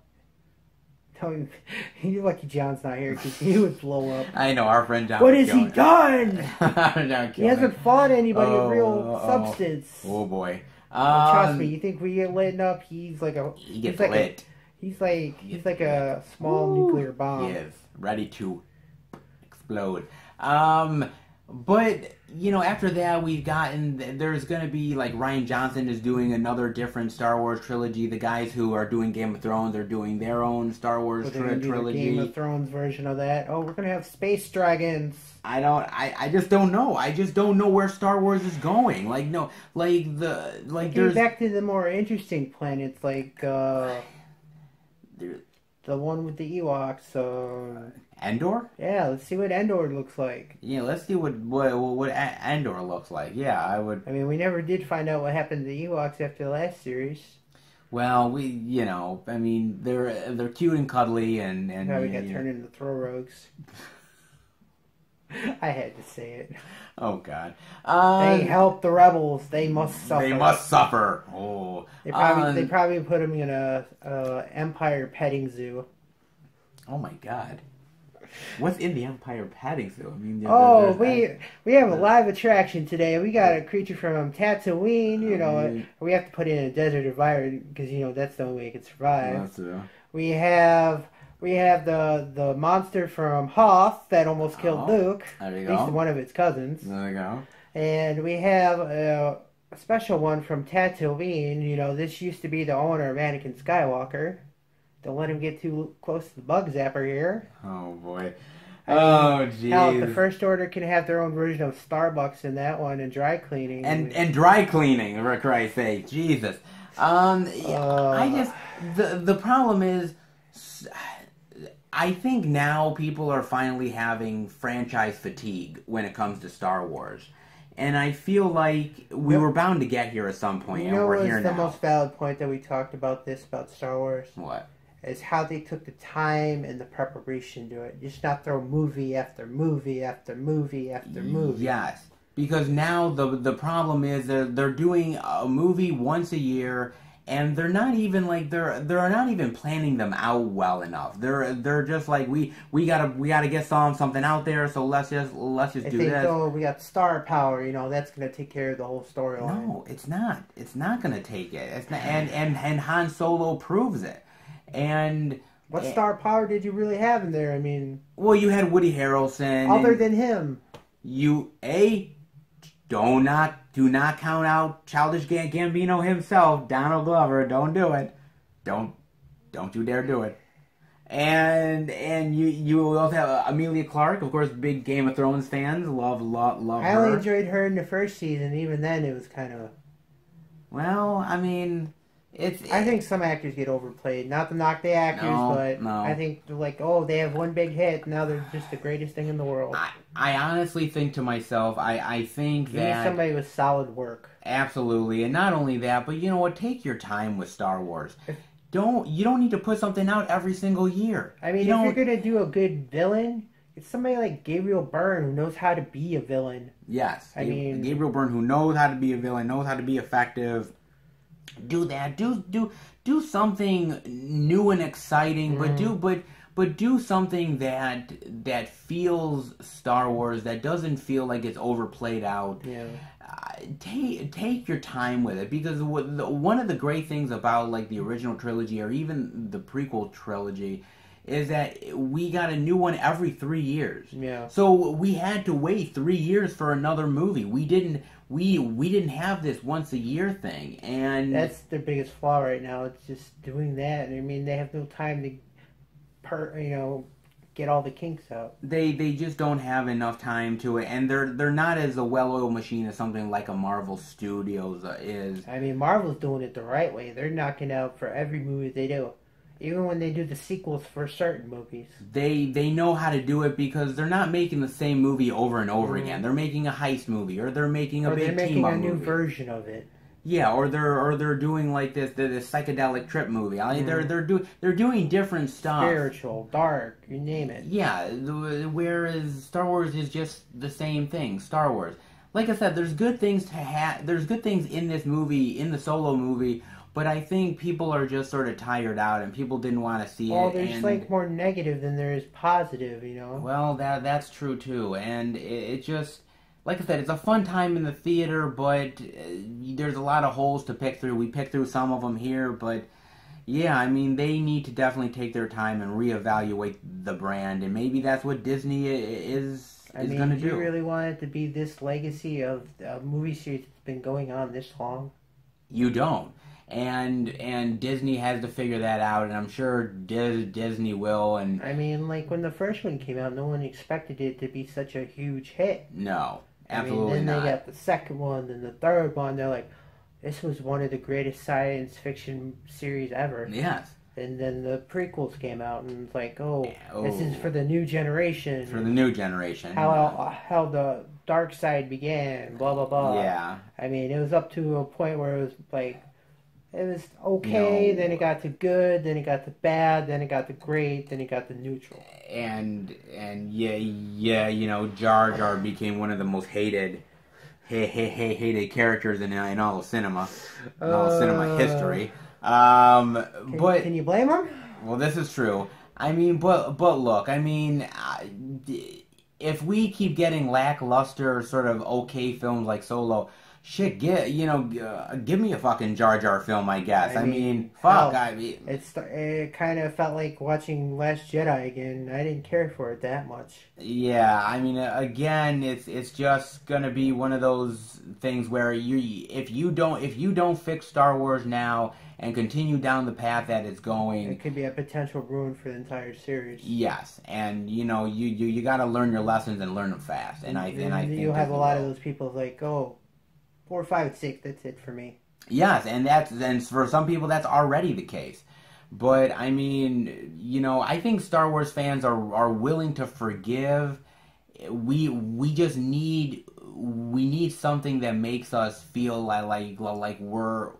You're lucky John's not here because he would blow up. I know, our friend John. What has he done? He hasn't fought anybody of real substance. Oh boy. Trust me, you think we get lit up? He's like a. He gets lit. He's like a small nuclear bomb. He is ready to explode. But, you know, after that there's going to be, like, Rian Johnson is doing another different Star Wars trilogy. The guys who are doing Game of Thrones are doing their own Star Wars trilogy. Game of Thrones version of that. Oh, we're going to have space dragons. I just don't know. I just don't know where Star Wars is going. Like, no, like, Getting back to the more interesting planets, like, the one with the Ewoks, Endor? Yeah, let's see what Endor looks like. Yeah, let's see what Endor looks like. Yeah, I would. I mean, we never did find out what happened to the Ewoks after the last series. Well, I mean, they're cute and cuddly, and How we got turned into throw rogues. I had to say it. Oh God. They help the rebels. They must suffer. They must suffer. Oh. They probably put him in a Empire petting zoo. Oh my God. What's in the Empire petting zoo? I mean, we have a live attraction today. We got a creature from Tatooine. You know, we have to put it in a desert environment because that's the only way it can survive. That's true. We have the monster from Hoth that almost killed Luke. There you at go. least one of its cousins. There you go. And we have a special one from Tatooine. This used to be the owner of Anakin Skywalker. Don't let him get too close to the bug zapper here. Oh boy. Oh jeez. Hell, the First Order can have their own version of Starbucks in that one and dry cleaning. And dry cleaning, for Christ's sake. Jesus. I just the problem is, I think now people are finally having franchise fatigue when it comes to Star Wars. And I feel like we were bound to get here at some point, and we're here now. The most valid point that we talked about Star Wars? What? Is how they took the time and the preparation to it. Just not throw movie after movie after movie after movie. Yes. Because now the problem is they're doing a movie once a year, and they're not even they're not even planning them out well enough. They're just like we gotta get something out there, so let's just do this. Oh, we got star power, that's gonna take care of the whole storyline. No, it's not. It's not gonna take it. It's not, and Han Solo proves it. And what star power did you really have in there? I mean, well, you had Woody Harrelson. Other than him, do not count out Childish Gambino himself, Donald Glover. Don't do it. Don't you dare do it. And you also have Emilia Clarke, of course, big Game of Thrones fans. Love her. I only enjoyed her in the first season. Even then, it was kind of. Well, I mean, I think some actors get overplayed. Not to knock the actors, but I think they have one big hit. Now they're just the greatest thing in the world. I honestly think to myself, I think you need somebody with solid work. Absolutely, and not only that, but you know what? Take your time with Star Wars. You don't need to put something out every single year. I mean, if you're gonna do a good villain, it's somebody like Gabriel Byrne who knows how to be a villain. Yes, I mean Gabriel Byrne who knows how to be a villain, knows how to be effective. Do that. Do something new and exciting, but do something that feels Star Wars, that doesn't feel like it's overplayed out. Yeah. Take your time with it, because one of the great things about the original trilogy or even the prequel trilogy is that we got a new one every 3 years. Yeah. So we had to wait 3 years for another movie. We didn't have this once a year thing, and that's their biggest flaw right now. It's just doing that. I mean, they have no time to, get all the kinks out. They just don't have enough time to it, and they're not as a well-oiled machine as something like a Marvel Studios is. I mean, Marvel's doing it the right way. They're knocking out for every movie they do. Even when they do the sequels for certain movies. They know how to do it because they're not making the same movie over and over again. They're making a heist movie, or they're making a big team up movie. They're making a new version of it. Yeah, or they're doing this psychedelic trip movie. I mean, they're doing different stuff. Spiritual, dark, you name it. Yeah, whereas Star Wars is just the same thing. Star Wars. Like I said, there's good things there's good things in this movie, in the Solo movie. But I think people are just sort of tired out, and people didn't want to see it. Well, there's more negative than there is positive, Well, that's true too, and it just, like I said, it's a fun time in the theater, but there's a lot of holes to pick through. We picked through some of them here, but yeah, I mean, they need to definitely take their time and reevaluate the brand, and maybe that's what Disney is going to do. Do you really want it to be this legacy of a movie series that's been going on this long? You don't. And Disney has to figure that out, and I'm sure Disney will. And I mean, when the first one came out, no one expected it to be such a huge hit. No, absolutely not. Then they got the second one, then the third one. They're like, this was one of the greatest science fiction series ever. Yes. And then the prequels came out, and it's like, this is for the new generation. For the new generation. How the dark side began, blah, blah, blah. Yeah. I mean, it was up to a point where it was like, It was okay, You know, then it got to good, then it got to bad, then it got to great, then it got to neutral. and yeah, you know, Jar Jar became one of the most hated characters in all of cinema, history. But Can you blame him? well, this is true. I mean, but look, I mean, if we keep getting lackluster, sort of okay films like Solo, shit, give me a fucking Jar Jar film, I guess. I mean, fuck, hell, I mean, it kind of felt like watching Last Jedi again. I didn't care for it that much. yeah, I mean, again, it's just gonna be one of those things where if you don't fix Star Wars now and continue down the path that it's going, It could be a potential ruin for the entire series. yes, and you know, you got to learn your lessons and learn them fast, and I think you'll have a lot of those people like, oh, 4, 5, 6. That's it for me. Yes, and for some people that's already the case. But I mean, you know, I think Star Wars fans are willing to forgive. We just need something that makes us feel like we're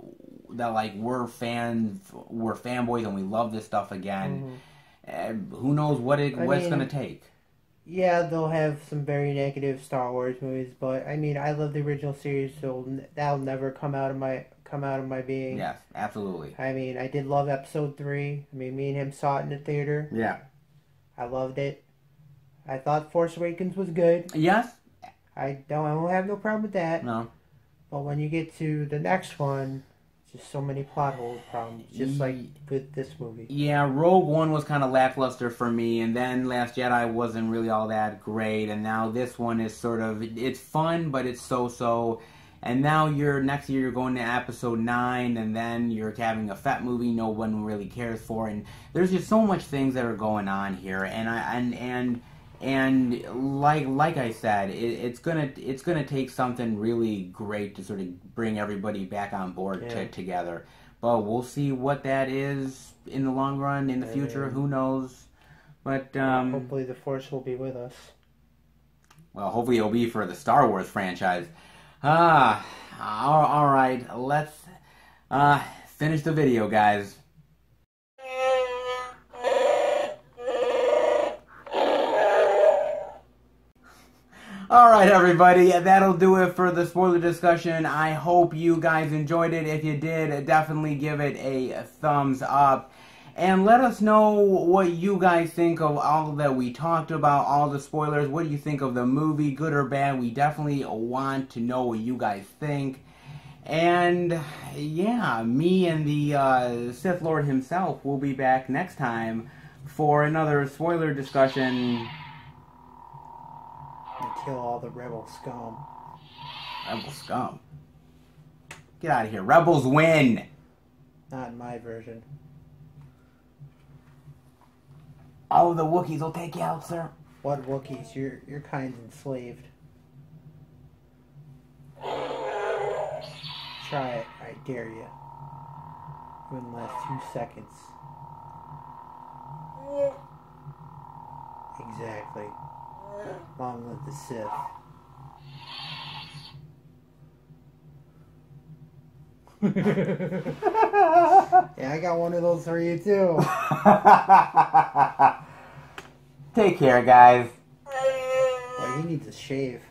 fans, we're fanboys, and we love this stuff again. Who knows what it's gonna take? Yeah, they'll have some very negative Star Wars movies, but I mean, I love the original series, so that'll never come out of my being. Yes, absolutely. I mean, I did love Episode 3. I mean, me and him saw it in the theater. Yeah, I loved it. I thought Force Awakens was good. Yes. I don't have no problem with that. No. But when you get to the next one, just so many plot hole problems, just like with this movie. Yeah, Rogue One was kind of lackluster for me, and then Last Jedi wasn't really all that great, and now this one is sort of, it's fun, but it's so-so, and now next year you're going to Episode 9, and then you're having a Fett movie no one really cares for, and there's just so much things that are going on here, and like I said, it's gonna take something really great to sort of bring everybody back on board together. But we'll see what that is in the long run, in the future. Who knows? But hopefully the Force will be with us. Well, hopefully it'll be for the Star Wars franchise. All right. Let's finish the video, guys. Alright everybody, that'll do it for the spoiler discussion. I hope you guys enjoyed it. If you did, definitely give it a thumbs up. And let us know what you guys think of all that we talked about, all the spoilers. What do you think of the movie, good or bad? We definitely want to know what you guys think. And yeah, me and the Sith Lord himself will be back next time for another spoiler discussion. Kill all the rebel scum. Rebel scum? Get out of here. Rebels win! Not in my version. All of the Wookiees will take you out, sir. What Wookiees? Your kind's enslaved. Try it. I dare you. Within the last 2 seconds. Exactly. Long live the Sith. Yeah, I got one of those for you too. Take care, guys. Well, he needs a shave.